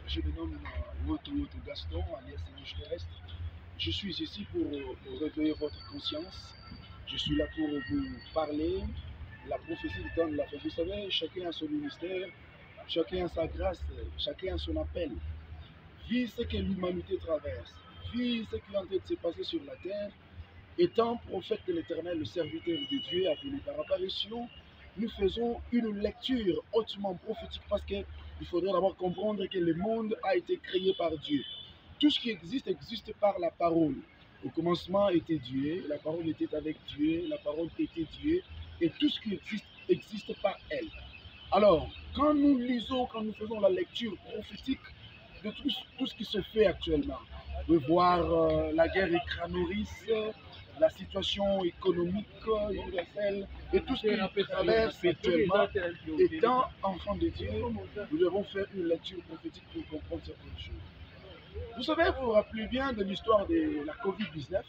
Je me nomme Woto Gaston, alias Ange Terrestre. Je suis ici pour réveiller votre conscience. Je suis là pour vous parler. La prophétie du temps de la fin. Vous savez, chacun a son ministère, chacun a sa grâce, chacun a son appel. Vu ce que l'humanité traverse, vu ce qui est en train de se passer sur la terre, étant prophète de l'Éternel, le serviteur de Dieu appelé par apparition, nous faisons une lecture hautement prophétique parce qu'il faudrait d'abord comprendre que le monde a été créé par Dieu. Tout ce qui existe existe par la parole. Au commencement était Dieu, la parole était avec Dieu, la parole était Dieu, et tout ce qui existe existe par elle. Alors, quand nous lisons, quand nous faisons la lecture prophétique de tout ce qui se fait actuellement, de voir la guerre écranoris, la situation économique universelle et tout ce qui traverse actuellement, étant enfant de Dieu, nous devons faire une lecture prophétique pour comprendre certaines choses. Vous savez, vous vous rappelez bien de l'histoire de la Covid-19.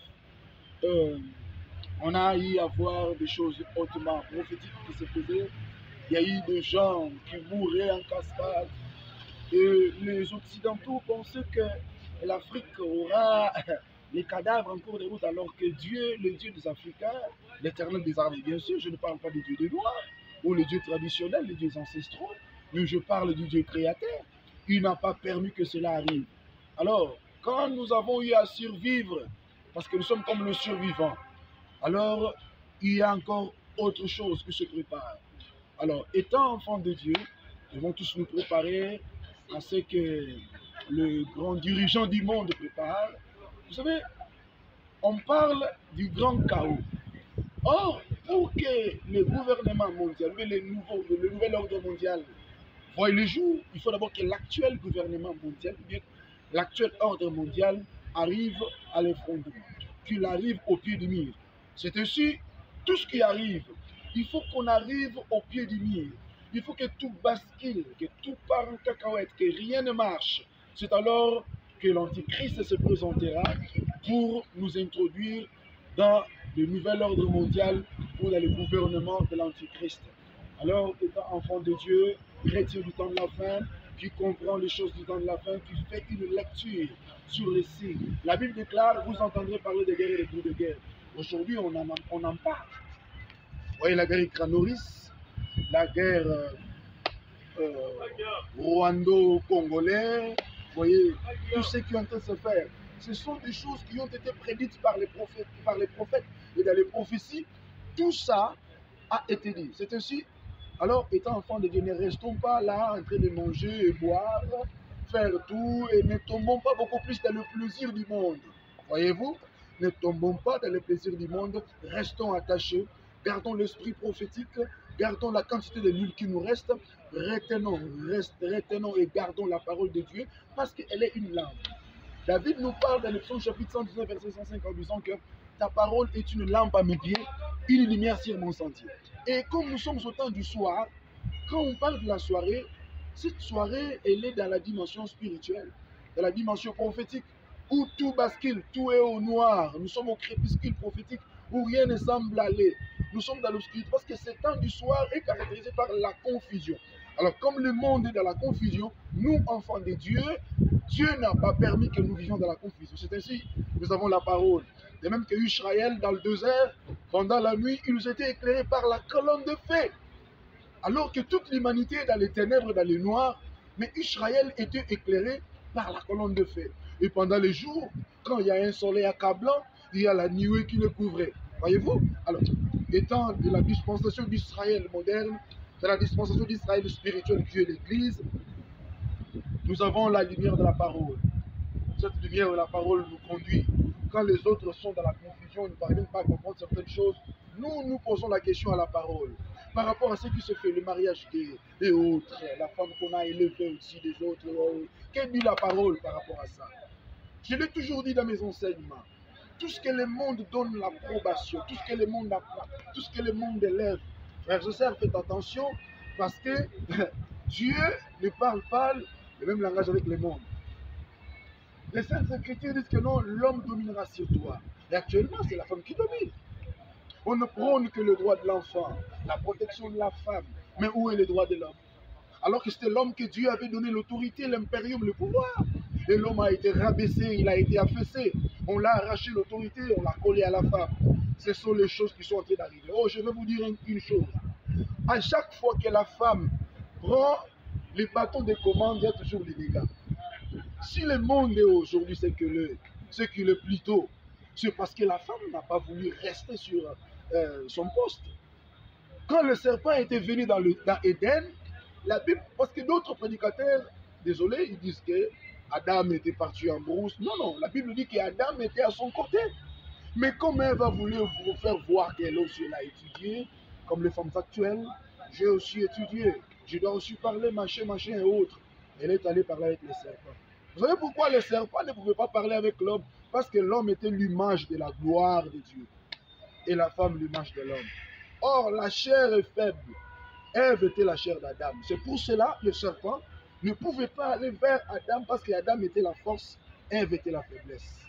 On a eu à voir des choses hautement prophétiques qui se faisaient. Il y a eu des gens qui mouraient en cascade. Et les Occidentaux pensaient que l'Afrique aura les cadavres en cours de route, alors que Dieu, le Dieu des Africains, l'Éternel des armées, bien sûr, je ne parle pas du Dieu des Noirs, ou les dieux traditionnels, les dieux ancestraux, mais je parle du Dieu créateur. Il n'a pas permis que cela arrive. Alors, quand nous avons eu à survivre, parce que nous sommes comme le survivant, alors il y a encore autre chose qui se prépare. Alors, étant enfants de Dieu, nous devons tous nous préparer à ce que le grand dirigeant du monde prépare. Vous savez, on parle du grand chaos. Or, pour que le gouvernement mondial, le nouvel ordre mondial voie le jour, il faut d'abord que l'actuel gouvernement mondial, bien l'actuel ordre mondial arrive à l'effondrement, qu'il arrive au pied du mur. C'est ainsi, tout ce qui arrive, il faut qu'on arrive au pied du mur. Il faut que tout bascule, que tout part en cacahuète, que rien ne marche. C'est alors que l'Antichrist se présentera pour nous introduire dans le nouvel ordre mondial ou dans le gouvernement de l'Antichrist. Alors, étant enfant de Dieu, chrétien du temps de la fin, qui comprend les choses du temps de la fin, qui fait une lecture sur les signes. La Bible déclare, vous entendrez parler de guerre et de bruits de guerre. Aujourd'hui, on en parle. Vous voyez la guerre écranoris, la guerre rwando-congolais, vous voyez, tout ce qui est en train de se faire. Ce sont des choses qui ont été prédites par les prophètes et dans les prophéties. Tout ça a été dit. C'est ainsi. Alors, étant enfant de Dieu, ne restons pas là en train de manger et boire, faire tout, et ne tombons pas beaucoup plus dans le plaisir du monde. Voyez-vous, ne tombons pas dans le plaisir du monde, restons attachés, gardons l'esprit prophétique, gardons la quantité de l'huile qui nous reste, retenons et gardons la parole de Dieu, parce qu'elle est une lampe. David nous parle dans le psaume chapitre 119, verset 105, en disant que ta parole est une lampe à mes pieds, une lumière sur mon sentier. Et comme nous sommes au temps du soir, quand on parle de la soirée, cette soirée, elle est dans la dimension spirituelle, dans la dimension prophétique, où tout bascule, tout est au noir. Nous sommes au crépuscule prophétique, où rien ne semble aller. Nous sommes dans l'obscurité, parce que ce temps du soir est caractérisé par la confusion. Alors, comme le monde est dans la confusion, nous, enfants de Dieu, Dieu n'a pas permis que nous vivions dans la confusion. C'est ainsi, nous avons la parole. De même que Israël, dans le désert, pendant la nuit, il nous était éclairé par la colonne de feu. Alors que toute l'humanité est dans les ténèbres, dans les noirs, mais Israël était éclairé par la colonne de feu. Et pendant les jours, quand il y a un soleil accablant, il y a la nuée qui le couvrait. Voyez-vous? Alors, étant de la dispensation d'Israël moderne, de la dispensation d'Israël spirituel qui est l'Église, nous avons la lumière de la parole. Cette lumière de la parole nous conduit. Quand les autres sont dans la confusion, ils ne parviennent pas à comprendre certaines choses, nous posons la question à la parole. Par rapport à ce qui se fait, le mariage gay et autres, la femme qu'on a élevée aussi des autres, que dit la parole par rapport à ça? Je l'ai toujours dit dans mes enseignements. Tout ce que le monde donne l'approbation, tout ce que le monde apprend, tout ce que le monde élève, frères et sœurs, faites attention, parce que Dieu ne parle pas le même langage avec le monde. Les Saintes Écritures disent que non, l'homme dominera sur toi. Et actuellement, c'est la femme qui domine. On ne prône que le droit de l'enfant, la protection de la femme. Mais où est le droit de l'homme? Alors que c'était l'homme que Dieu avait donné l'autorité, l'impérium, le pouvoir. Et l'homme a été rabaissé, il a été affaissé. On l'a arraché l'autorité, on l'a collé à la femme. Ce sont les choses qui sont en train d'arriver. Oh, je vais vous dire une chose. À chaque fois que la femme prend les bâtons de commande, il y a toujours des dégâts. Si le monde est aujourd'hui ce qu'il est plutôt, c'est parce que la femme n'a pas voulu rester sur son poste. Quand le serpent était venu dans Éden, la Bible, parce que d'autres prédicateurs, désolé, ils disent que Adam était parti en brousse. Non, non, la Bible dit qu'Adam était à son côté. Mais comme Ève a voulu vous faire voir qu'elle aussi l'a étudié, comme les femmes actuelles, j'ai aussi étudié, je dois aussi parler, machin, machin et autres. Elle est allée parler avec les serpents. Vous savez pourquoi les serpents ne pouvaient pas parler avec l'homme? Parce que l'homme était l'image de la gloire de Dieu et la femme l'image de l'homme. Or, la chair est faible. Ève était la chair d'Adam. C'est pour cela que le serpent ne pouvait pas aller vers Adam parce qu'Adam était la force, Ève était la faiblesse.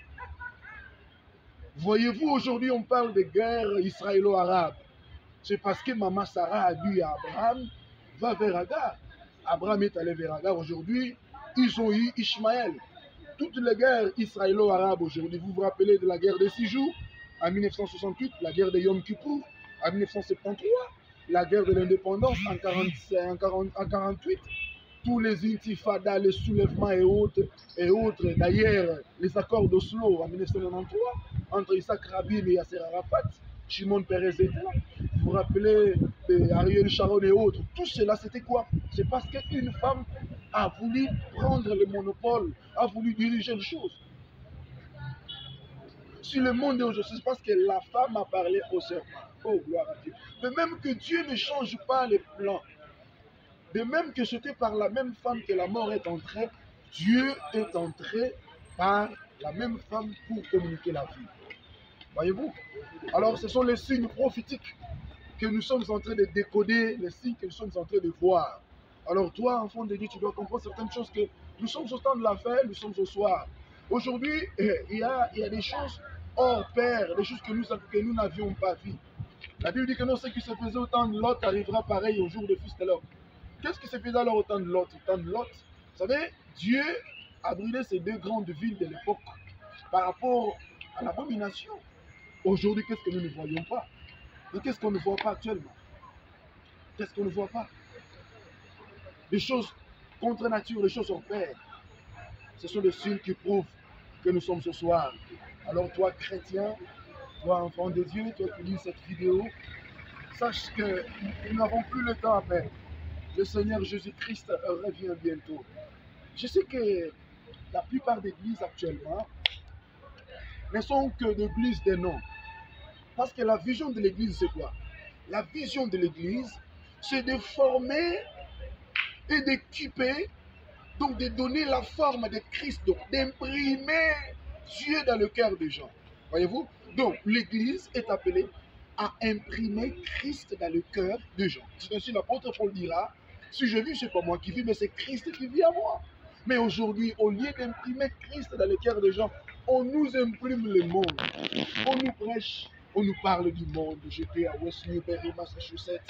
Voyez-vous, aujourd'hui, on parle de guerre israélo-arabe. C'est parce que maman Sarah a dit à Abraham, va vers Agar. Abraham est allé vers Agar. Aujourd'hui, ils ont eu Ishmaël. Toutes les guerres israélo-arabes aujourd'hui, vous vous rappelez de la guerre des 6 jours, en 1968, la guerre de Yom Kippour, en 1973, la guerre de l'indépendance en 1948, tous les intifadas, les soulèvements et autres. D'ailleurs, les accords d'Oslo en 1993, entre Isaac Rabin et Yasser Arafat, Shimon Peres était là. Vous vous rappelez Ariel Sharon et autres. Tout cela, c'était quoi? C'est parce qu'une femme a voulu prendre le monopole, a voulu diriger les choses. Si le monde est aujourd'hui, c'est parce que la femme a parlé au serpent. Oh, gloire à Dieu. De même que Dieu ne change pas les plans, de même que c'était par la même femme que la mort est entrée, Dieu est entré par la même femme pour communiquer la vie. Voyez-vous? Alors, ce sont les signes prophétiques que nous sommes en train de décoder, les signes que nous sommes en train de voir. Alors, toi, enfant de Dieu, tu dois comprendre certaines choses que nous sommes au temps de la fin, nous sommes au soir. Aujourd'hui, il y a des choses hors pair, des choses que nous n'avions pas vues. La Bible dit que non, ce qui se faisait au temps de Lot arrivera pareil au jour de fils de l'homme. Qu'est-ce qui se faisait alors au temps de Lot? Au temps de Lot, vous savez, Dieu a brûlé ces 2 grandes villes de l'époque par rapport à l'abomination. Aujourd'hui, qu'est-ce que nous ne voyons pas? Et qu'est-ce qu'on ne voit pas actuellement? Qu'est-ce qu'on ne voit pas? Les choses contre nature, les choses hors pair. Ce sont des signes qui prouvent que nous sommes ce soir. Alors toi, chrétien, toi, enfant de Dieu, toi qui lis cette vidéo, sache que nous n'avons plus le temps à perdre. Le Seigneur Jésus-Christ revient bientôt. Je sais que la plupart des églises actuellement ne sont que des églises de nom. Parce que la vision de l'église, c'est quoi? La vision de l'église, c'est de former et d'équiper, donc de donner la forme de Christ, donc d'imprimer Dieu dans le cœur des gens. Voyez-vous? Donc l'église est appelée à imprimer Christ dans le cœur des gens. C'est ainsi l'apôtre Paul dira, si je vis, ce n'est pas moi qui vis, mais c'est Christ qui vit à moi. Mais aujourd'hui, au lieu d'imprimer Christ dans le cœur des gens, on nous imprime le monde. On nous prêche, on nous parle du monde. J'étais à West Newbury, Massachusetts.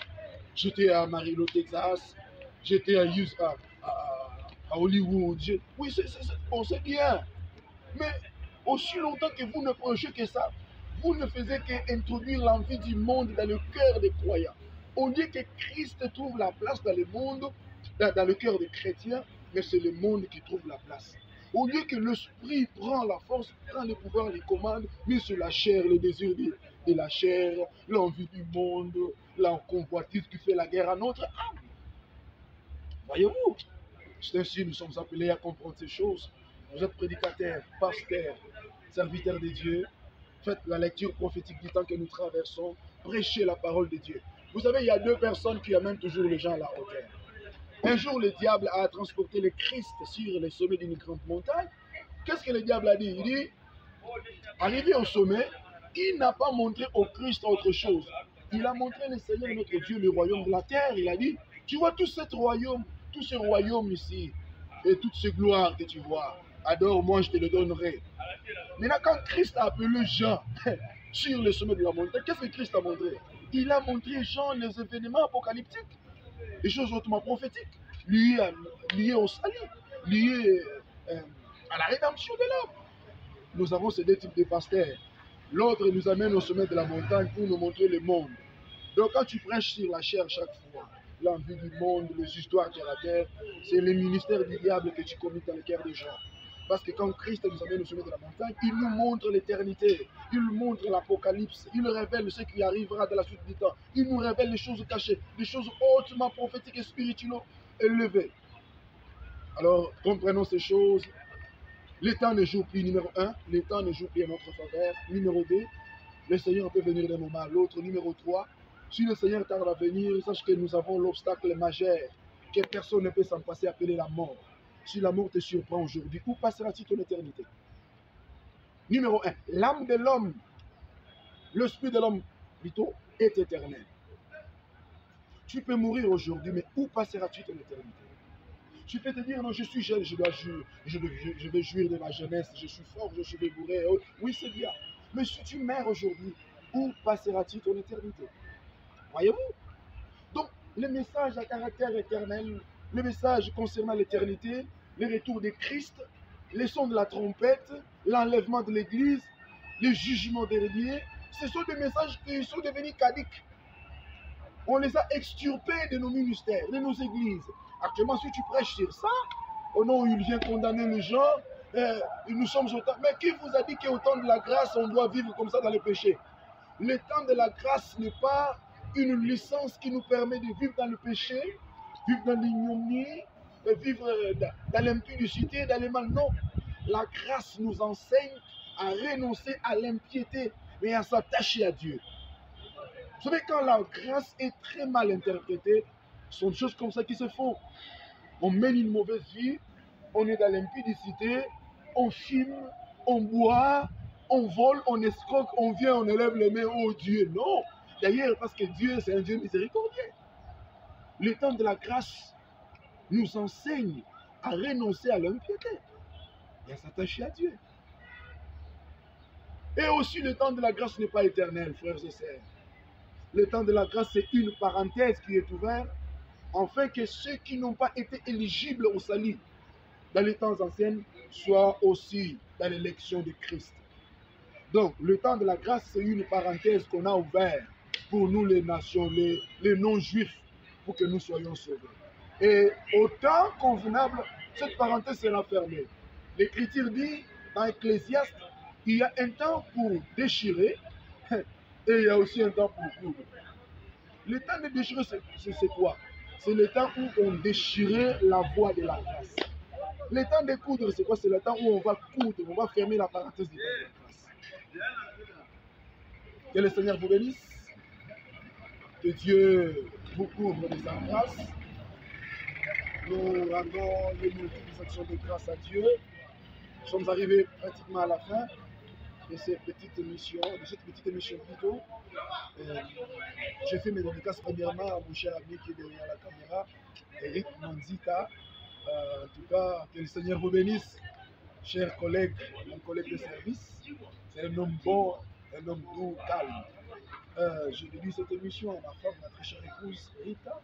J'étais à Amarillo, Texas. J'étais à Hollywood. Oui, c'est bien. Mais aussi longtemps que vous ne prêchez que ça, vous ne faisiez qu'introduire l'envie du monde dans le cœur des croyants. Au lieu que Christ trouve la place dans le monde, dans le cœur des chrétiens, mais c'est le monde qui trouve la place. Au lieu que l'esprit prend la force, prend le pouvoir, les commandes, mais sur la chair, les désirs de la chair, l'envie du monde, la convoitise qui fait la guerre à notre âme. Voyez-vous, c'est ainsi que nous sommes appelés à comprendre ces choses. Vous êtes prédicateurs, pasteurs, serviteurs de Dieu. Faites la lecture prophétique du temps que nous traversons. Prêchez la parole de Dieu. Vous savez, il y a 2 personnes qui amènent toujours les gens à la hauteur. Un jour, le diable a transporté le Christ sur le sommet d'une grande montagne. Qu'est-ce que le diable a dit? Il dit, arrivé au sommet, il n'a pas montré au Christ autre chose. Il a montré le Seigneur notre Dieu, le royaume de la terre. Il a dit, tu vois tout ce royaume ici, et toutes ces gloires que tu vois, adore-moi, je te le donnerai. Maintenant, quand Christ a appelé Jean sur le sommet de la montagne, qu'est-ce que Christ a montré? Il a montré Jean les événements apocalyptiques, les choses hautement prophétiques. lié au salut, lié à la rédemption de l'homme. Nous avons ces deux types de pasteurs. L'autre nous amène au sommet de la montagne pour nous montrer le monde. Donc quand tu prêches sur la chair chaque fois, l'envie du monde, les histoires terre à terre, c'est le ministère du diable que tu commis dans le cœur des gens. Parce que quand Christ nous amène au sommet de la montagne, il nous montre l'éternité, il nous montre l'Apocalypse, il nous révèle ce qui arrivera dans la suite du temps, il nous révèle les choses cachées, les choses hautement prophétiques et spirituelles élevées. Alors, comprenons ces choses. Le temps ne joue plus, numéro 1, le temps ne joue plus à notre faveur. Numéro 2, le Seigneur peut venir d'un moment à l'autre. Numéro 3, si le Seigneur tarde à venir, sache que nous avons l'obstacle majeur, que personne ne peut s'en passer, appeler la mort. Si la mort te surprend aujourd'hui, où passera-t-il ton éternité? Numéro 1, l'âme de l'homme, l'esprit de l'homme plutôt, est éternel. Tu peux mourir aujourd'hui, mais où passeras-tu ton éternité? Tu peux te dire, non, je suis jeune, je vais jouir de ma jeunesse, je suis fort, je suis débourré. Oui, c'est bien. Mais si tu meurs aujourd'hui, où passeras-tu ton éternité? Voyez-vous? Donc, le message à caractère éternel, le message concernant l'éternité, le retour de Christ, les sons de la trompette, l'enlèvement de l'Église, le jugement dernier, ce sont des messages qui sont devenus caducs. On les a extirpés de nos ministères, de nos églises. Actuellement, si tu prêches sur ça, au nom où il vient condamner les gens, nous sommes au temps. Mais qui vous a dit qu'au temps de la grâce, on doit vivre comme ça dans le péché? Le temps de la grâce n'est pas une licence qui nous permet de vivre dans le péché, vivre dans l'ignominie, vivre dans l'impudicité, dans le mal. Non, la grâce nous enseigne à renoncer à l'impiété, mais à s'attacher à Dieu. Vous savez, quand la grâce est très mal interprétée, ce sont des choses comme ça qui se font. On mène une mauvaise vie, on est dans l'impudicité, on fume, on boit, on vole, on escroque, on vient, on élève les mains, oh Dieu, non. D'ailleurs, parce que Dieu, c'est un Dieu miséricordieux. Le temps de la grâce nous enseigne à renoncer à l'impiété et à s'attacher à Dieu. Et aussi, le temps de la grâce n'est pas éternel, frères et sœurs. Le temps de la grâce, c'est une parenthèse qui est ouverte, afin que ceux qui n'ont pas été éligibles au salut dans les temps anciens soient aussi dans l'élection de Christ. Donc, le temps de la grâce, c'est une parenthèse qu'on a ouverte pour nous, les nations, les non-juifs, pour que nous soyons sauvés. Et au temps convenable, cette parenthèse sera fermée. L'Écriture dit, dans Ecclésiaste, il y a un temps pour déchirer, et il y a aussi un temps pour coudre. Le temps de déchirer, c'est quoi? C'est le temps où on déchirait la voie de la grâce. Le temps de coudre, c'est quoi? C'est le temps où on va coudre, on va fermer la parenthèse du temps de la grâce. Que le Seigneur vous bénisse. Que Dieu vous couvre de sa grâce. Nous rendons les multiples actions de grâce à Dieu. Nous sommes arrivés pratiquement à la fin de cette petite émission, plutôt. J'ai fait mes dédicaces premièrement à mon cher ami qui est derrière la caméra, Eric Manzita. En tout cas, que le Seigneur vous bénisse, chers collègues, mon collègue de service. C'est un homme bon, un homme doux, calme. Je dédie cette émission à ma femme, ma très chère épouse Rita.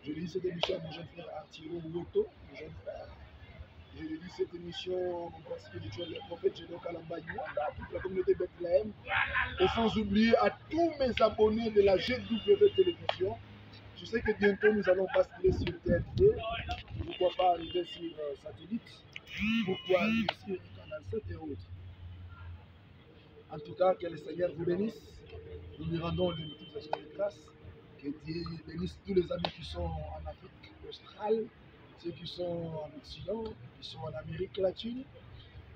Je dédie cette émission à mon jeune frère Artiro Mouloto, mon jeune frère. Je dédie cette émission à mon père spirituel, le prophète Géno Kalamba, à toute la communauté Bethléem, et sans oublier à tous mes abonnés de la GW Télévision. Je sais que bientôt nous allons basculer sur TNT. Pourquoi pas arriver sur satellite? Pourquoi arriver sur Canal 7 et autres? En tout cas, que le Seigneur vous bénisse. Nous lui rendons les multiples actions de grâce. Que Dieu bénisse tous les amis qui sont en Afrique australe, ceux qui sont en Occident, qui sont en Amérique latine,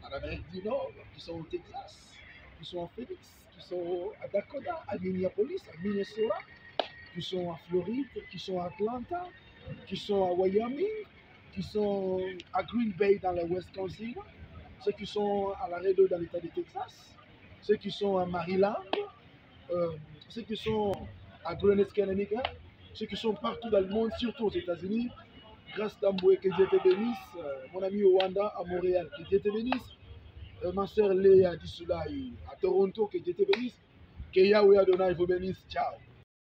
en Amérique du Nord, qui sont au Texas, qui sont en Phoenix, qui sont à Dakota, à Minneapolis, à Minnesota, qui sont à Floride, qui sont à Atlanta, qui sont à Wyoming, qui sont à Green Bay dans le Wisconsin, ceux qui sont à Laredo dans l'État du Texas, ceux qui sont à Maryland, ceux qui sont à Greenwich, Connecticut, ceux qui sont partout dans le monde, surtout aux États-Unis. Grâce d'Amboué, que Dieu te bénisse. Mon ami Wanda à Montréal, que Dieu te bénisse. Ma soeur Léa Dissoulaï à Toronto, que Dieu te bénisse. Que Yahweh Adonai vous bénisse. Ciao.